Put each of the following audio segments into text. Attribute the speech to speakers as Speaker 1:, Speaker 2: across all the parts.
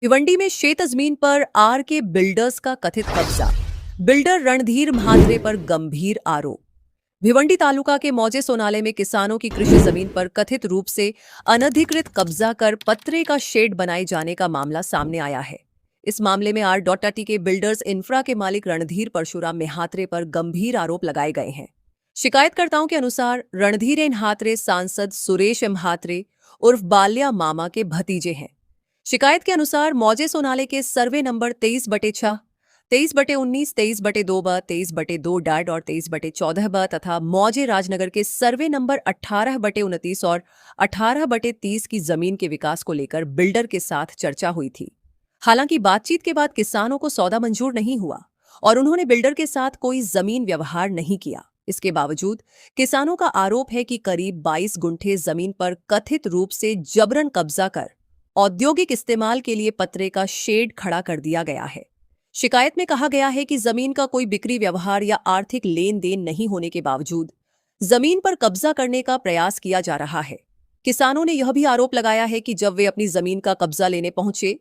Speaker 1: भिवंडी में शेत जमीन पर आर के बिल्डर्स का कथित कब्जा। बिल्डर रणधीर म्हात्रे पर गंभीर आरोप। भिवंडी तालुका के मौजे सोनाले में किसानों की कृषि जमीन पर कथित रूप से अनधिकृत कब्जा कर पत्रे का शेड बनाए जाने का मामला सामने आया है। इस मामले में R.T के बिल्डर्स इंफ्रा के मालिक रणधीर परशुराम म्हात्रे पर गंभीर आरोप लगाए गए हैं। शिकायतकर्ताओं के अनुसार रणधीर म्हात्रे सांसद सुरेश म्हात्रे उर्फ बाल्या मामा के भतीजे हैं। शिकायत के अनुसार मौजे सोनाले के सर्वे नंबर 23/6, 23/19, 23/2, 23/2 और 23/14 तथा मौजे राजनगर के सर्वे नंबर 18/29 और 18/30 की जमीन के विकास को लेकर बिल्डर के साथ चर्चा हुई थी। हालांकि बातचीत के बाद किसानों को सौदा मंजूर नहीं हुआ और उन्होंने बिल्डर के साथ कोई जमीन व्यवहार नहीं किया। इसके बावजूद किसानों का आरोप है कि करीब 22 गुंठे जमीन पर कथित रूप से जबरन कब्जा कर औद्योगिक इस्तेमाल के लिए पतरे का शेड खड़ा कर दिया गया है। शिकायत में कहा गया है कि जमीन का कोई बिक्री व्यवहार या आर्थिक लेन देन नहीं होने के बावजूद जमीन पर कब्जा करने का प्रयास किया जा रहा है। किसानों ने यह भी आरोप लगाया है कि जब वे अपनी जमीन का कब्जा लेने पहुंचे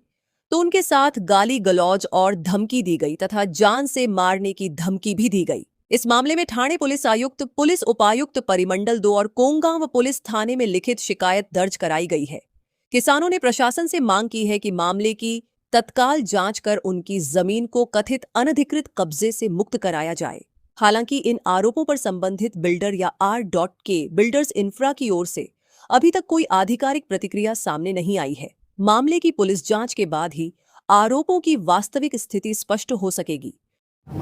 Speaker 1: तो उनके साथ गाली गलौज और धमकी दी गई तथा जान से मारने की धमकी भी दी गई। इस मामले में ठाणे पुलिस आयुक्त, पुलिस उपायुक्त परिमंडल 2 और कोंगांव पुलिस थाने में लिखित शिकायत दर्ज कराई गई है। किसानों ने प्रशासन से मांग की है कि मामले की तत्काल जांच कर उनकी जमीन को कथित अनधिकृत कब्जे से मुक्त कराया जाए। हालांकि इन आरोपों पर संबंधित बिल्डर या R.K बिल्डर्स इंफ्रा की ओर से अभी तक कोई आधिकारिक प्रतिक्रिया सामने नहीं आई है। मामले की पुलिस जांच के बाद ही आरोपों की वास्तविक स्थिति स्पष्ट हो सकेगी।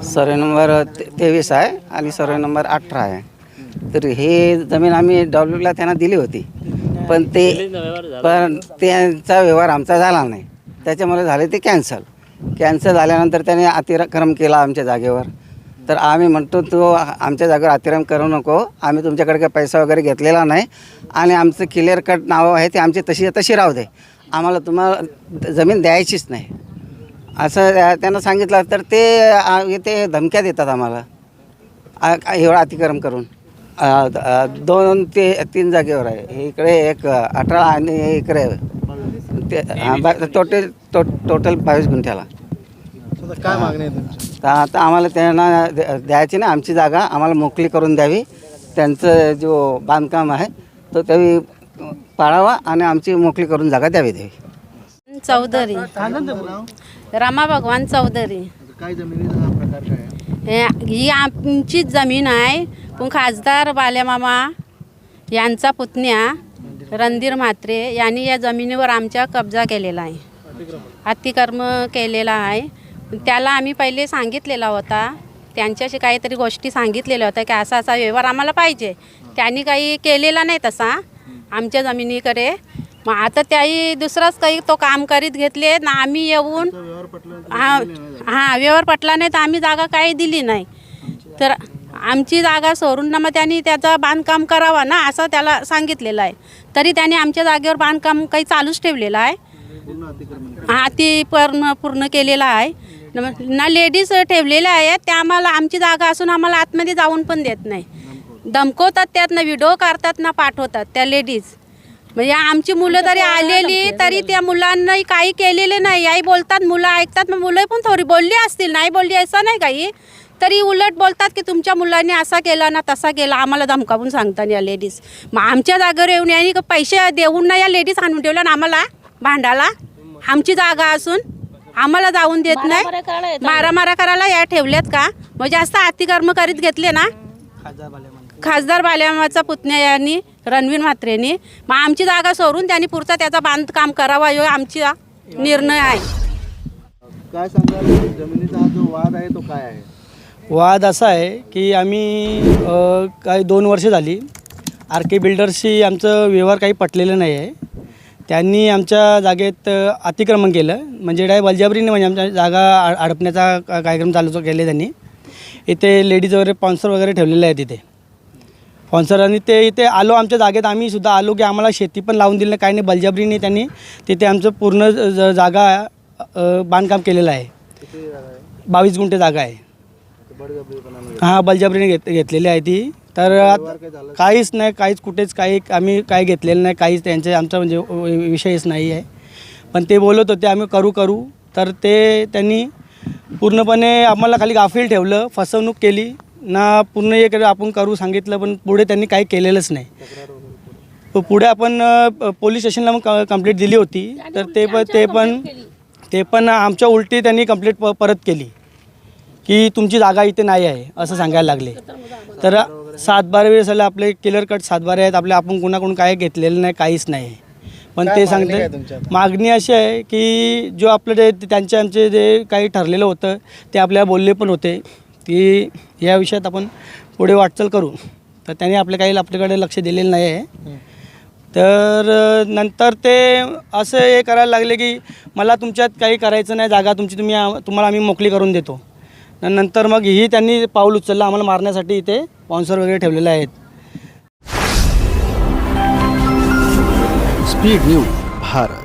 Speaker 2: सर्वे नंबर 23 आहे आणि सर्वे नंबर 18 आहे। तर हे जमीन आम्ही डब्ल्यूला त्यांना दिली होती, पण त्यांचा व्यवहार आमचा झाला नाही, त्याच्यामुळे झाले ते कॅन्सल झाल्यानंतर त्याने अतिक्रम केला आमच्या जागेवर। तर आम्ही म्हणतो तो आमच्या जागेवर अतिक्रम करू नको, आम्ही तुमच्याकडे काही पैसा वगैरे घेतलेला नाही आणि आमचं क्लिअर कट नाव आहे ते आमची तशी राहू दे, आम्हाला तुम्हाला जमीन द्यायचीच नाही असं त्यांना सांगितलं। तर ते धमक्या देतात आम्हाला एवढं अतिक्रम करून। 2 ते 3 जागेवर आहे, इकडे एक 18 आणि इकडे टोटल 22 गुंठ्याला।
Speaker 3: काय मागणी आहे तुमची?
Speaker 2: तर आता आम्हाला त्यांना द्यायची नाही, आमची जागा आम्हाला मोकळी करून द्यावी, त्यांचं जो बांधकाम आहे तो त्यावी पाळावा आणि आमची मोकळी करून जागा द्यावी।
Speaker 4: चौधरी रमा भगवान चौधरी।
Speaker 3: काय जमिनीचा हा प्रकार काय आहे?
Speaker 4: ही आमची जमीन आहे, पण खासदार बाल्यामामा यांचा पुतण्या रणधीर म्हात्रे यांनी या जमिनीवर आमच्या कब्जा केलेला आहे, अतिक्रम केलेला आहे। त्याला आम्ही पहिले सांगितलेला होता, त्यांच्याशी काहीतरी गोष्टी सांगितलेल्या होत्या की असा असा व्यवहार आम्हाला पाहिजे, त्यांनी काही केलेला नाही तसा आमच्या जमिनीकडे। मग आता त्याही दुसरंच काही तो काम करीत घेतले ना, आम्ही येऊन व्यवहार पटला नाही तर आम्ही जागा काही दिली नाही, तर आमची जागा सोडून ना मग त्यांनी त्याचं बांधकाम करावा ना असं त्याला सांगितलेलं आहे। तरी त्यांनी आमच्या जागेवर बांधकाम काही चालूच ठेवलेलं आहे, ती पूर्ण केलेला आहे ना। लेडीज ठेवलेल्या आहेत, त्या आम्हाला आमची जागा असून आम्हाला आतमध्ये जाऊन पण देत नाही, धमकवतात, त्यातनं व्हिडिओ काढतात ना पाठवतात त्या लेडीज। म्हणजे आमची मुलं तरी आलेली तरी त्या मुलांनाही काही केलेले नाही, आई बोलतात, मुलं ऐकतात, मग मुलं पण थोडी बोलली असतील, नाही बोलली असं नाही काही, तरी उलट बोलतात की तुमच्या मुलांनी असा केला ना तसा केला, आम्हाला धमकावून सांगतात या लेडीज। मग आमच्या जागेवर येऊन यांनी पैसे देऊन ना या लेडीज आणून ठेवल्या ना आम्हाला भांडाला, आमची जागा असून आम्हाला जाऊन देत नाही, मारामारा करायला या ठेवल्यात का? म्हणजे जास्त अतिक्रम करीत घेतले ना खासदार बाल्यामामाचा पुतण्या यांनी, रणधीर म्हात्रेंनी। मग आमची जागा सोडून त्यांनी पुढचा त्याचा बांधकाम करावा हा आमचा निर्णय आहे।
Speaker 3: काय सांगाल, जमिनीचा हा जो वाद आहे तो काय आहे?
Speaker 5: वाद असा आहे की आम्ही काही 2 वर्ष झाली R.K बिल्डर्सशी आमचं व्यवहार काही पटलेलं नाही आहे। त्यांनी आमच्या जागेत अतिक्रमण केलं, म्हणजे बळजबरीने, म्हणजे आमच्या जागा अडपण्याचा कार्यक्रम चालू केले त्यांनी। इथे लेडीज वगैरे स्पॉन्सर वगैरे ठेवलेले आहेत इथे स्पॉन्सर, आणि ते इथे आलो आमच्या जागेत, आम्ही सुद्धा आलो की आम्हाला शेती पण लावून दिलं, काही नाही, बळजबरीने त्यांनी तिथे आमचं पूर्ण जागा बांधकाम केलेलं आहे। 22 गुंठे जागा आहे, हां, बळजबरीने घेतलेली आहे ती। तर काहीच नाही, काहीच कुठेच काही आम्ही काय घेतलेलं नाही, काहीच त्यांचे आमचा म्हणजे विषयच नाही आहे। पण ते बोलत होते आम्ही करू. तर ते त्यांनी पूर्णपणे आम्हाला खाली गाफील ठेवलं, फसवणूक केली ना. पूर्ण एक आपण करू सांगितलं, पण पुढे त्यांनी काही केलेलंच नाही. पुढे आपण पोलीस स्टेशनला मग कंप्लेंट दिली होती. तर ते पण आमच्या उलटी त्यांनी कंप्लेंट परत केली की तुमची जागा इथे नाही आहे असं सांगायला लागले. तर 7-12 वेळेस झालं आपले क्लिअर कट 7-12 आहेत आपले, आपण कुणाकडून काय घेतलेलं नाही, काहीच नाही. पण ते सांगते मागणी अशी आहे की जो आपलं जे आमचे जे काही ठरलेलं होतं ते आपल्याला बोलले पण होते की या विषयात आपण पुढे वाटचाल करू. तर त्यांनी आपल्याकडे लक्ष दिलेलं नाही आहे. तर नंतर ते असं हे करायला लागले की मला तुमच्यात काही करायचं नाही, जागा तुमची तुम्हाला आम्ही मोकळी करून देतो. नंतर मग ही त्यांनी पाऊल उचललं, आम्हाला मारण्यासाठी इथे स्पॉन्सर वगैरे ठेवलेले आहेत.
Speaker 6: Speed news Bharat.